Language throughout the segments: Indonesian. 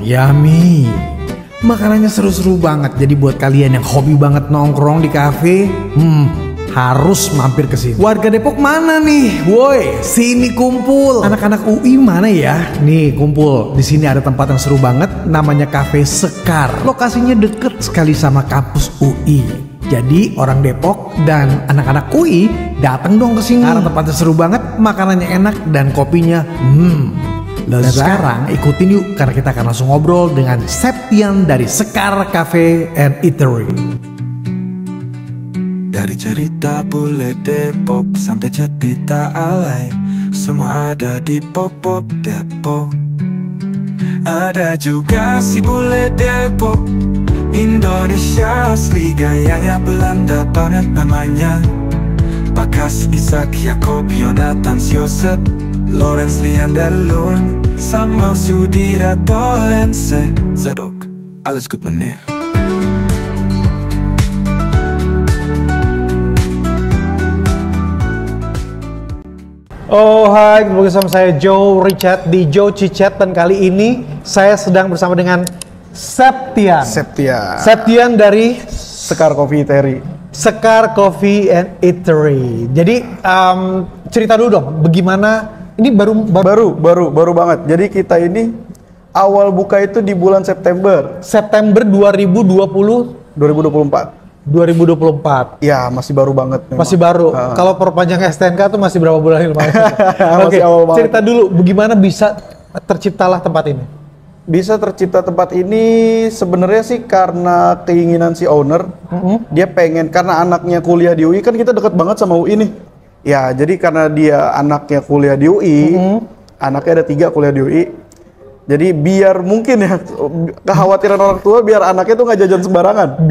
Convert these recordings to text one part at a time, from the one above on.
Yummy. Makanannya seru-seru banget. Jadi buat kalian yang hobi banget nongkrong di kafe, harus mampir ke sini. Warga Depok mana nih? Woi, sini kumpul. Anak-anak UI mana ya? Nih kumpul. Di sini ada tempat yang seru banget, namanya Cafe Sekar. Lokasinya deket sekali sama kampus UI. Jadi orang Depok dan anak-anak UI datang dong ke sini. Karena tempatnya seru banget, makanannya enak dan kopinya Dan sekarang ikutin yuk karena kita akan langsung ngobrol dengan Septian dari Sekar Cafe and Eatery. Dari cerita bule Depok sampai cerita alay, semua ada di Pop-Pop Depok. Ada juga si bule Depok, Indonesia asli, gayanya Belanda banget namanya. Bakas Isak Jakob Jonathan Joseph Lorenz Leander Lund Samuel Sudira Tolense Zadok, alles gut meneer. Oh hai, kembali sama saya Joe Richard di Joe Cicet, dan kali ini saya sedang bersama dengan Septian dari Sekar Coffee Eatery. Sekar Coffee and Eatery. Jadi cerita dulu dong, bagaimana ini baru banget. Jadi kita ini awal buka itu di bulan September 2024. Ya, masih baru banget memang. Masih baru. Kalau perpanjang STNK tuh masih berapa bulan lumayan. Masih awal banget. Cerita dulu bagaimana bisa terciptalah tempat ini? Bisa tercipta tempat ini sebenarnya sih karena keinginan si owner. Dia pengen, karena anaknya kuliah di UI, kan kita deket banget sama UI nih. Ya, jadi karena dia anaknya kuliah di UI, anaknya ada 3 kuliah di UI. Jadi biar mungkin ya, kekhawatiran orang tua biar anaknya tuh nggak jajan sembarangan.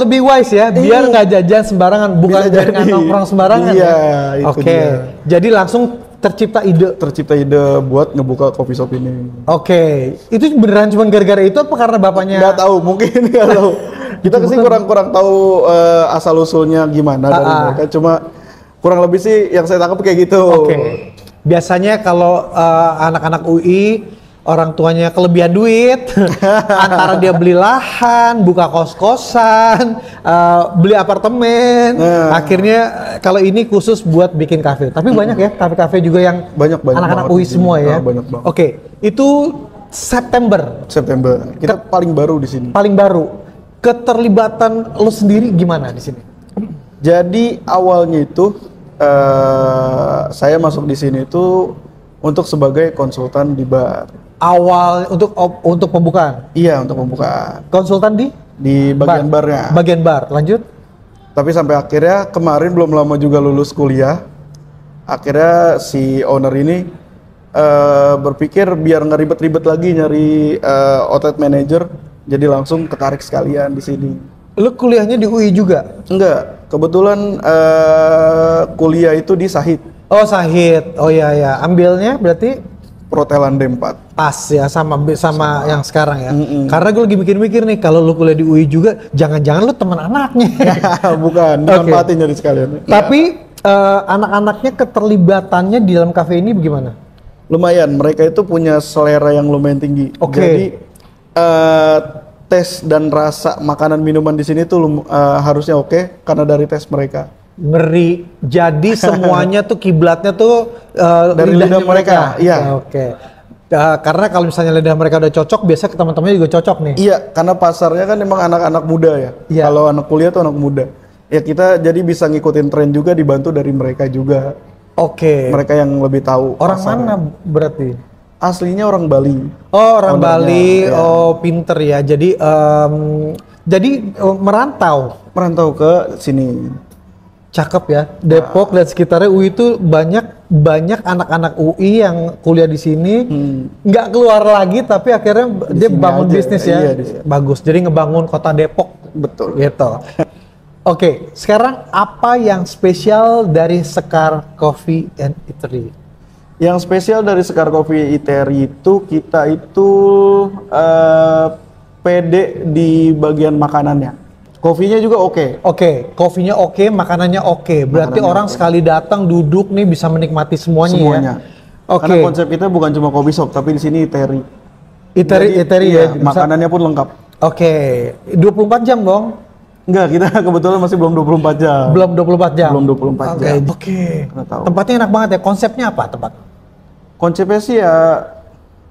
Lebih wise ya, biar nggak jajan sembarangan, bukan jaringan nongkrong sembarangan. Iya, ya? itu dia. Jadi langsung tercipta ide buat ngebuka coffee shop ini. Itu beneran cuma gara-gara itu apa karena bapaknya? Nggak tahu, mungkin nggak tahu. Kita sih kurang tahu asal usulnya gimana dari mereka. Cuma kurang lebih sih yang saya tangkap kayak gitu. Biasanya kalau anak-anak UI, orang tuanya kelebihan duit, antara dia beli lahan, buka kos-kosan, beli apartemen, akhirnya kalau ini khusus buat bikin kafe. Tapi banyak ya kafe-kafe juga yang banyak anak-anak UI semua ya. Banyak banget. Itu September. Kita paling baru di sini. Paling baru. Keterlibatan lo sendiri gimana di sini? Jadi awalnya itu saya masuk di sini itu untuk sebagai konsultan di bar. Awal untuk pembukaan? Iya, untuk pembukaan. Konsultan di bagian barnya. Bagian bar, lanjut? Tapi sampai akhirnya kemarin belum lama juga lulus kuliah. Akhirnya si owner ini berpikir biar nggak ribet-ribet lagi nyari outlet manager, jadi langsung ketarik sekalian di sini. Lu kuliahnya di UI juga? Enggak, kebetulan kuliah itu di Sahid. Oh Sahid, oh ya. Ambilnya berarti? Perhotelan D4. Pas ya, sama yang sekarang ya. Karena gue lagi mikir-mikir nih, kalau lu kuliah di UI juga, jangan-jangan lu teman anaknya. Bukan, dimanfaatin jadi sekalian. Tapi anak-anaknya keterlibatannya di dalam kafe ini bagaimana? Lumayan, mereka itu punya selera yang lumayan tinggi. Jadi tes dan rasa makanan minuman di sini tuh harusnya oke karena dari tes mereka. Ngeri. Jadi semuanya tuh kiblatnya tuh dari lidah mereka. Iya. Karena kalau misalnya lidah mereka udah cocok, biasa ke teman-temannya juga cocok nih. Iya, karena pasarnya kan emang anak-anak muda ya. Kalau anak kuliah tuh anak muda. Ya kita jadi bisa ngikutin tren juga, dibantu dari mereka juga. Mereka yang lebih tahu. Orang mana berarti? Aslinya orang Bali. Oh, orang Bali. Ya. Oh, pinter ya. Jadi merantau ke sini. Cakep ya. Depok dan sekitarnya UI itu banyak anak-anak UI yang kuliah di sini, nggak keluar lagi, tapi akhirnya dia bangun bisnis ya. Bagus. Jadi ngebangun kota Depok. Betul. Gitu. Sekarang apa yang spesial dari Sekar Coffee and Eatery? Yang spesial dari Sekar Coffee Eatery itu kita itu pede di bagian makanannya. Kopinya juga oke. Kopinya oke, makanannya oke. Berarti orang sekali datang duduk nih bisa menikmati semuanya. Ya. Oke. Karena konsep kita bukan cuma kopi shop, tapi di sini iteri. Iteri Iya, ya. makanannya pun lengkap. Oke. 24 jam dong? Enggak, kita kebetulan masih belum 24 jam. Belum 24 jam. Belum 24 Oke. jam. Oke. Nggak tahu. Tempatnya enak banget ya. Konsepnya apa tempat? Konsepnya sih ya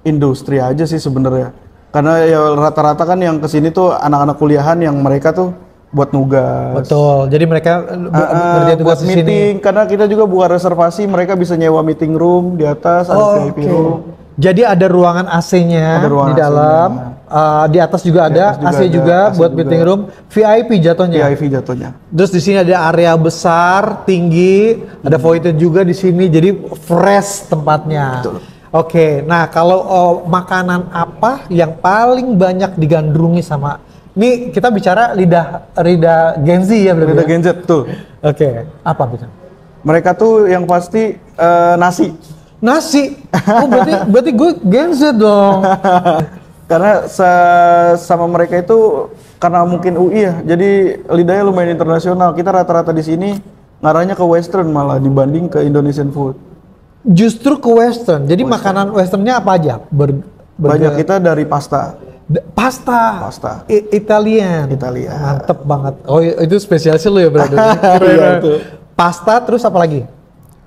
industri aja sih sebenarnya. Karena ya rata-rata kan yang kesini tuh anak-anak kuliahan yang mereka tuh buat nugas. Betul. Jadi mereka kerja tugas buat di sini. meeting, karena kita juga buat reservasi, mereka bisa nyewa meeting room di atas, ada VIP room. Jadi ada ruangan AC-nya Ada ruangan di dalam, di atas juga ada atas juga AC ada, juga AC buat juga. meeting room, VIP jatuhnya. VIP jatuhnya. Terus di sini ada area besar, tinggi, ada void juga di sini, jadi fresh tempatnya. Betul. Oke, nah kalau makanan apa yang paling banyak digandrungi sama, ini kita bicara lidah Gen Z ya berarti. Ada ya? Gen Z tuh. Oke, apa bisa? Mereka tuh yang pasti nasi. Nasi. Oh berarti gue Gen Z dong. Karena sama mereka itu karena mungkin UI ya, jadi lidahnya lumayan internasional. Kita rata-rata di sini ngarahnya ke Western malah dibanding ke Indonesian food. Justru ke Western. Jadi makanan Westernnya apa aja? Banyak kita dari pasta. Pasta. Pasta. Italian. Italia. Mantep banget. Oh itu spesialis lu ya berarti. Iya, itu. Pasta terus apa lagi?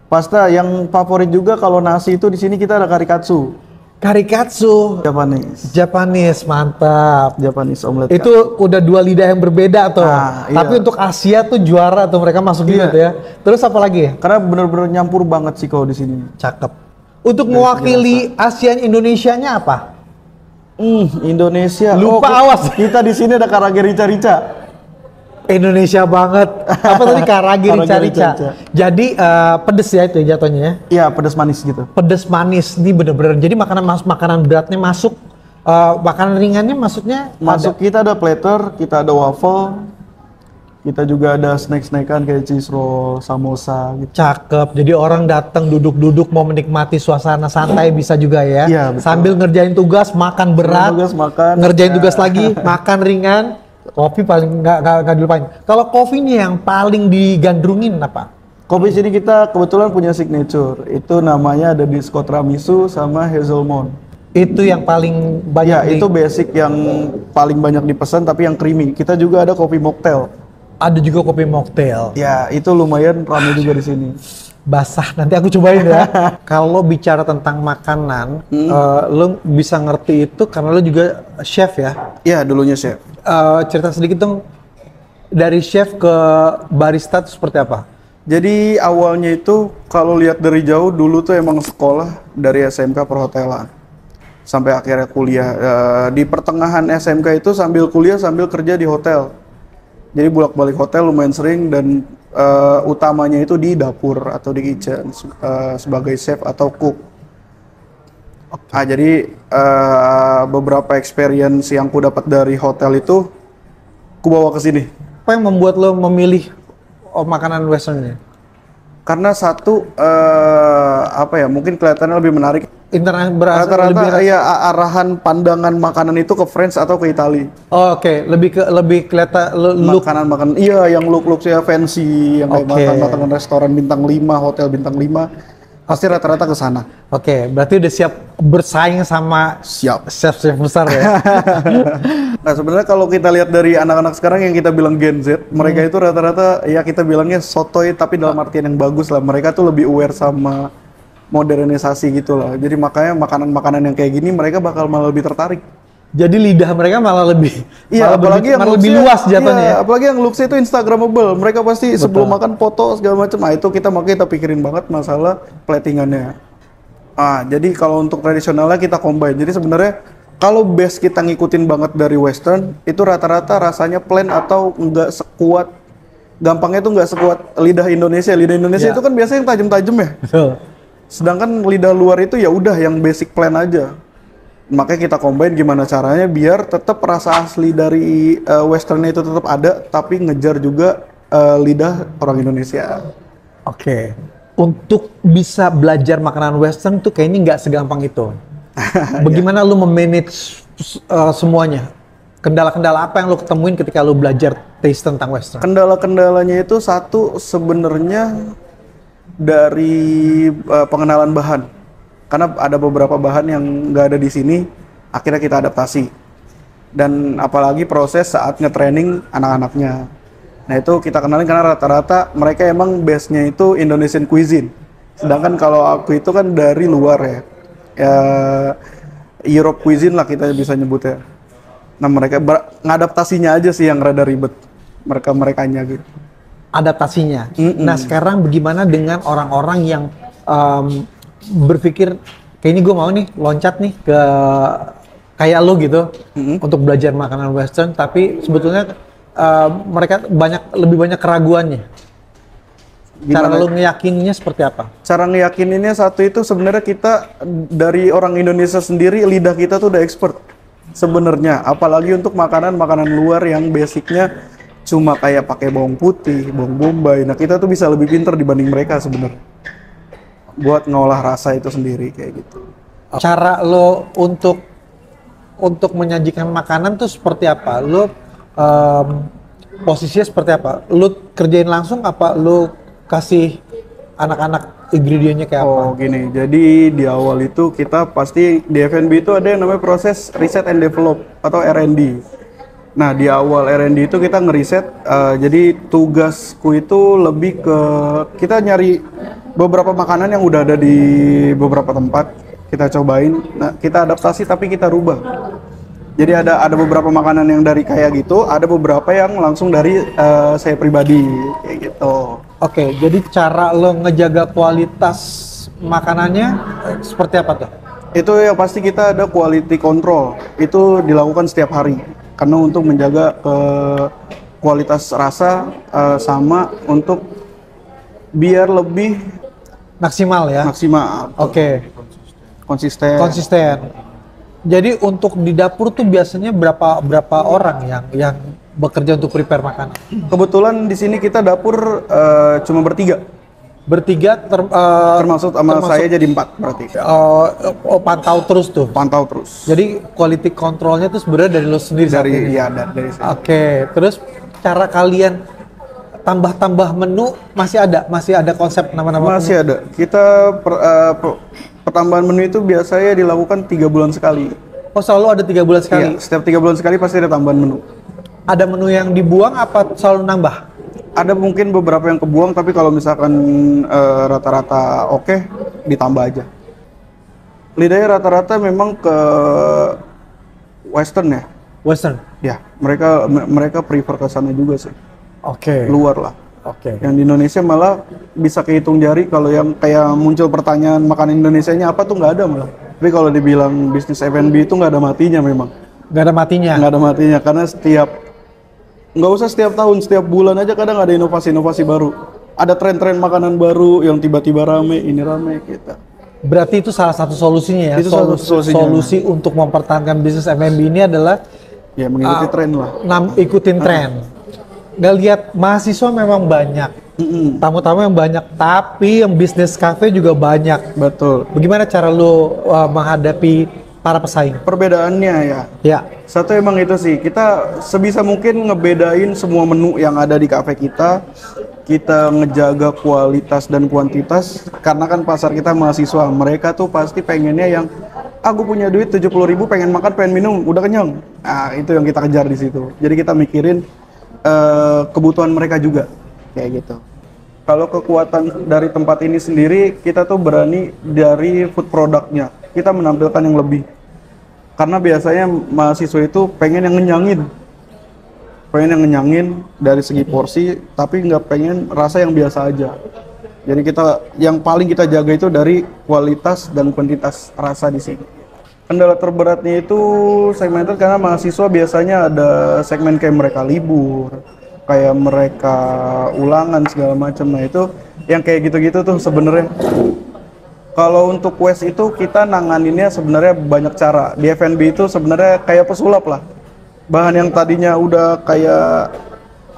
Pasta yang favorit juga kalau nasi itu di sini kita ada karikatsu. Karikatsu. Japanese, mantap. Japanese omelet. Itu udah dua lidah yang berbeda tuh. Nah, Tapi iya. untuk Asia tuh juara tuh mereka masuk Iya. gitu ya. Terus apa lagi? Karena bener-bener nyampur banget sih kalau di sini. Cakep. Untuk mewakili ASEAN Indonesianya apa? Indonesia. Lupa, awas. Kita di sini ada karage rica-rica. Indonesia banget. Apa tadi karage Karage rica-rica. rica-rica. Jadi pedes ya itu jatuhnya ya. Iya, pedas manis gitu. Pedes manis ini bener-bener. Jadi makanan beratnya masuk, makanan ringannya maksudnya Masuk kita ada platter, kita ada waffle, kita juga ada snack-snackan kayak cheese roll, samosa gitu. cakep. Jadi orang datang duduk-duduk mau menikmati suasana santai bisa juga ya. Iya, betul. Sambil ngerjain tugas, makan berat, Tugas makan. ngerjain tugas lagi, makan ringan. Kopi paling nggak dilupain. Kalau kopi nih yang paling digandrungin apa? Kopi sini kita kebetulan punya signature. Itu namanya ada Bisco Tiramisu sama Hazelmon. Itu yang paling banyak. Ya, itu basic yang paling banyak dipesan tapi yang creamy. Kita juga ada kopi mocktail. Ada juga kopi mocktail. Ya, itu lumayan ramai juga di sini. Basah, nanti aku cobain ya. Kalau bicara tentang makanan, lo bisa ngerti itu karena lo juga chef ya. Ya, dulunya chef. Cerita sedikit dong, dari chef ke barista itu seperti apa? Jadi awalnya itu kalau lihat dari jauh dulu tuh emang sekolah dari SMK perhotelan sampai akhirnya kuliah. Di pertengahan SMK itu sambil kuliah sambil kerja di hotel. Jadi bolak-balik hotel lumayan sering dan utamanya itu di dapur atau di kitchen sebagai chef atau cook. Jadi beberapa experience yang ku dapat dari hotel itu ku bawa ke sini. Apa yang membuat lo memilih makanan westernnya? Karena satu apa ya, mungkin kelihatannya lebih menarik. Internet berasal Rata-rata ya arahan pandangan makanan itu ke France atau ke Italia. Oh, oke. Lebih kelihatan look. Makanan iya yang look-looknya fancy, yang kayak Oke. makan-makan restoran bintang 5, hotel bintang 5. Pasti rata-rata ke sana. Oke, berarti udah siap bersaing sama Siap. chef-chef besar ya. Nah, sebenarnya kalau kita lihat dari anak-anak sekarang yang kita bilang Gen Z, mereka itu rata-rata ya kita bilangnya sotoy tapi dalam artian yang bagus lah. Mereka tuh lebih aware sama modernisasi gitu lah. Jadi makanya makanan-makanan yang kayak gini mereka bakal malah lebih tertarik. Jadi lidah mereka malah lebih Iya, apalagi yang malah lebih looks-nya- luas jatuhnya iya, ya. apalagi yang looks itu instagramable. Mereka pasti sebelum makan foto segala macam. Nah, itu makanya kita pikirin banget masalah platingannya. Jadi kalau untuk tradisionalnya kita combine. Jadi sebenarnya kalau base kita ngikutin banget dari western, itu rata-rata rasanya plain atau enggak sekuat, gampangnya tuh enggak sekuat lidah Indonesia. Lidah Indonesia Iya. itu kan biasanya yang tajam-tajam ya. Betul. Sedangkan lidah luar itu ya udah yang basic plain aja. Makanya kita combine gimana caranya biar tetap rasa asli dari westernnya itu tetap ada, tapi ngejar juga lidah orang Indonesia. Oke. Untuk bisa belajar makanan western tuh kayaknya nggak segampang itu. Bagaimana lu memanage semuanya? Kendala-kendala apa yang lu ketemuin ketika lu belajar taste tentang western? Kendala-kendalanya itu satu sebenarnya dari pengenalan bahan. Karena ada beberapa bahan yang nggak ada di sini, akhirnya kita adaptasi. Dan apalagi proses saat nge-training anak-anaknya. Nah itu kita kenalin karena rata-rata mereka emang base-nya itu Indonesian cuisine. Sedangkan kalau aku itu kan dari luar ya Europe cuisine lah kita bisa nyebutnya. Nah mereka ngadaptasinya aja sih yang rada ribet. Merekanya gitu. Adaptasinya. Nah sekarang bagaimana dengan orang-orang yang berpikir kayaknya gue mau nih loncat nih ke kayak lo gitu untuk belajar makanan Western, tapi sebetulnya mereka lebih banyak keraguannya. Cara lo ngeyakininnya seperti apa? Cara ngeyakininnya satu itu sebenarnya kita dari orang Indonesia sendiri, lidah kita tuh udah expert sebenarnya. Apalagi untuk makanan-makanan luar yang basicnya cuma kayak pakai bawang putih, bawang bombay. Nah kita tuh bisa lebih pinter dibanding mereka sebenarnya. Buat ngolah rasa itu sendiri kayak gitu. Cara lo untuk menyajikan makanan tuh seperti apa? Lo posisinya seperti apa? Lo kerjain langsung apa lo kasih anak-anak ingredientnya kayak apa? Oh gini, jadi di awal itu kita pasti di F&B itu ada yang namanya proses research and develop atau R&D. Nah di awal R&D itu kita ngeriset, jadi tugasku itu lebih ke kita nyari beberapa makanan yang udah ada di beberapa tempat, kita cobain, nah kita adaptasi tapi kita rubah. Jadi ada beberapa makanan yang dari kayak gitu, ada beberapa yang langsung dari saya pribadi kayak gitu. Oke, jadi cara lo ngejaga kualitas makanannya seperti apa tuh? Itu yang pasti kita ada quality control, itu dilakukan setiap hari. Karena untuk menjaga kualitas rasa sama untuk biar lebih maksimal ya? Maksimal. Oke. Konsisten. Jadi untuk di dapur tuh biasanya berapa orang yang bekerja untuk prepare makanan? Kebetulan di sini kita dapur cuma bertiga. Termasuk saya jadi 4 berarti. Pantau terus tuh. Pantau terus. Jadi quality controlnya tuh sebenarnya dari lo sendiri. Dari saya. Oke, terus cara kalian tambah menu masih ada konsep nama-nama masih menu? Ada. Kita pertambahan menu itu biasanya dilakukan 3 bulan sekali. Oh selalu ada 3 bulan sekali? Iya, setiap 3 bulan sekali pasti ada tambahan menu. Ada menu yang dibuang apa selalu nambah? Ada mungkin beberapa yang kebuang, tapi kalau misalkan rata-rata oke, ditambah aja. Lidahnya rata-rata memang ke Western ya. Western? Ya, mereka prefer ke sana juga sih. Oke. Luar lah. Oke. Yang di Indonesia malah bisa kehitung jari, kalau yang kayak muncul pertanyaan makanan Indonesianya apa tuh nggak ada malah. Tapi kalau dibilang bisnis F&B itu nggak ada matinya memang. Nggak ada matinya? Nggak ada matinya, karena nggak usah setiap tahun, setiap bulan aja kadang ada inovasi-inovasi baru. Ada tren-tren makanan baru yang tiba-tiba rame gitu. Berarti itu salah satu solusinya ya? Itu salah satu solusinya. Solusi untuk mempertahankan bisnis F&B ini adalah ya mengikuti tren lah. Ikutin tren. Nggak lihat mahasiswa memang banyak, tamu-tamu yang banyak, tapi yang bisnis cafe juga banyak. Betul. Bagaimana cara lo menghadapi para pesaing? Perbedaannya ya. Satu emang itu sih, kita sebisa mungkin ngebedain semua menu yang ada di kafe kita. Kita ngejaga kualitas dan kuantitas, karena kan pasar kita mahasiswa, mereka tuh pasti pengennya yang aku punya duit 70.000 pengen makan, pengen minum, udah kenyang. Nah, itu yang kita kejar di situ. Jadi kita mikirin kebutuhan mereka juga kayak gitu. Kalau kekuatan dari tempat ini sendiri, kita tuh berani dari food produknya, kita menampilkan yang lebih. Karena biasanya mahasiswa itu pengen yang ngenyangin dari segi porsi, tapi nggak pengen rasa yang biasa aja. Jadi yang paling kita jaga itu dari kualitas dan kuantitas rasa di sini. Kendala terberatnya itu segmented, karena mahasiswa biasanya ada segmen kayak mereka libur, kayak mereka ulangan segala macam. Nah itu yang kayak gitu-gitu tuh sebenarnya. Kalau untuk West itu kita nanganinnya sebenarnya banyak cara. Di F&B itu sebenarnya kayak pesulap lah. Bahan yang tadinya udah kayak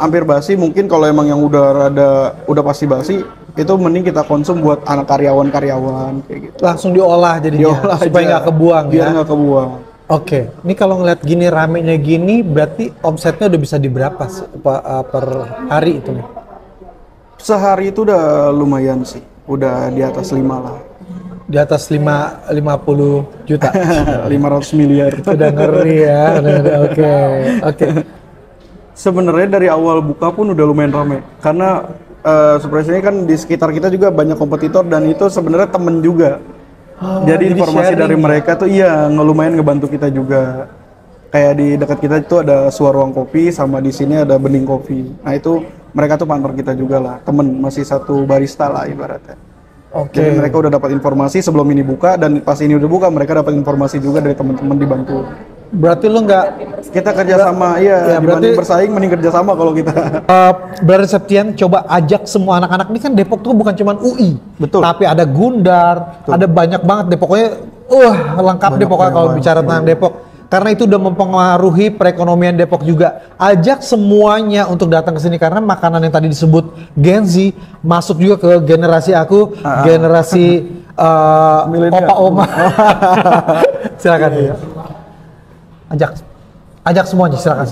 hampir basi, mungkin kalau emang yang udah pasti basi, itu mending kita konsum buat anak karyawan kayak gitu. Langsung diolah jadinya, supaya nggak kebuang. Biar nggak kebuang. Oke, ini kalau ngeliat gini ramenya gini, berarti omsetnya udah bisa di berapa per hari itu nih? Sehari itu udah lumayan sih, udah di atas 5 lah. Di atas 50 juta. 500 miliar. Udah ngeri ya. Oke. Sebenarnya dari awal buka pun udah lumayan ramai. Karena sebenarnya kan di sekitar kita juga banyak kompetitor dan itu sebenarnya temen juga. Jadi informasi dari mereka tuh lumayan ngebantu kita juga. Kayak di dekat kita itu ada Suara Ruang Kopi sama di sini ada Bening Kopi. Nah itu mereka tuh partner kita juga lah, temen masih satu barista lah ibaratnya. Jadi mereka udah dapat informasi sebelum ini buka dan pas ini udah buka mereka dapat informasi juga dari teman-teman dibantu. Berarti lu nggak kita kerjasama, dibanding bersaing mending kerjasama kalau kita. Brother Septian coba ajak semua anak-anak ini kan Depok tuh bukan cuma UI, betul. Tapi ada Gundar, ada banyak banget deh pokoknya, lengkap deh pokoknya kalau bicara tentang Depok. Karena itu udah mempengaruhi perekonomian Depok juga. Ajak semuanya untuk datang ke sini karena makanan yang tadi disebut Gen Z masuk juga ke generasi aku, generasi opa oma. Silakan. Ajak semuanya silakan.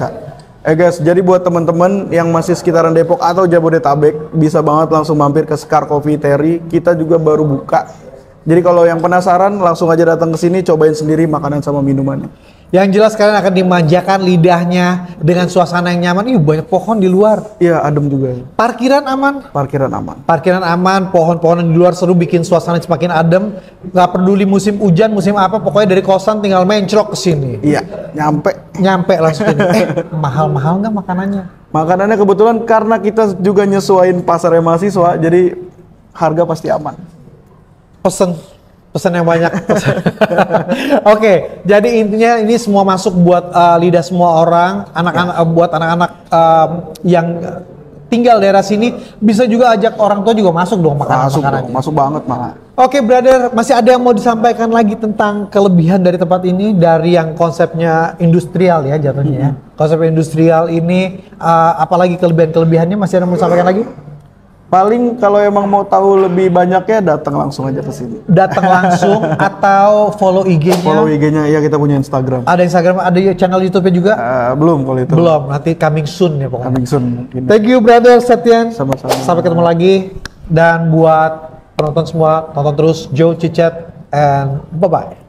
Guys, jadi buat teman-teman yang masih sekitaran Depok atau Jabodetabek bisa banget langsung mampir ke Scar Coffee Terry. Kita juga baru buka. Jadi kalau yang penasaran langsung aja datang ke sini cobain sendiri makanan sama minumannya. Yang jelas kalian akan dimanjakan lidahnya dengan suasana yang nyaman. Banyak pohon di luar. Iya, adem juga. Parkiran aman. Parkiran aman, pohon-pohon di luar seru bikin suasana semakin adem. Gak peduli musim hujan, musim apa, pokoknya dari kosan tinggal mencrok ke sini. Iya, nyampe langsung ini. Mahal-mahal nggak makanannya? Makanannya kebetulan karena kita juga nyesuaiin pasarnya mahasiswa, jadi harga pasti aman. Pesan yang banyak. Oke, jadi intinya ini semua masuk buat lidah semua orang, anak-anak buat anak-anak yang tinggal daerah sini, bisa juga ajak orang tua juga masuk dong makanannya. Masuk banget malah. Oke, brother, masih ada yang mau disampaikan lagi tentang kelebihan dari tempat ini dari yang konsepnya industrial ya jatuhnya ya. Konsep industrial ini apalagi kelebihannya masih ada yang mau disampaikan lagi? Paling kalau emang mau tahu lebih banyaknya datang langsung aja ke sini. Datang langsung atau follow IG-nya. Follow IG-nya, ya kita punya Instagram. Ada Instagram, ada channel YouTube-nya juga? Belum kalau itu. Belum, nanti coming soon ya pokoknya. Coming soon. Thank you brother Septian. Sama-sama. Sampai ketemu lagi. Dan buat penonton semua, tonton terus Joe Cicet and bye-bye.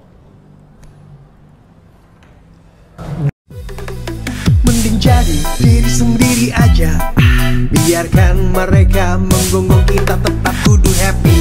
Mending jadi diri sendiri aja. Biarkan mereka menggonggong kita tetap kudu happy.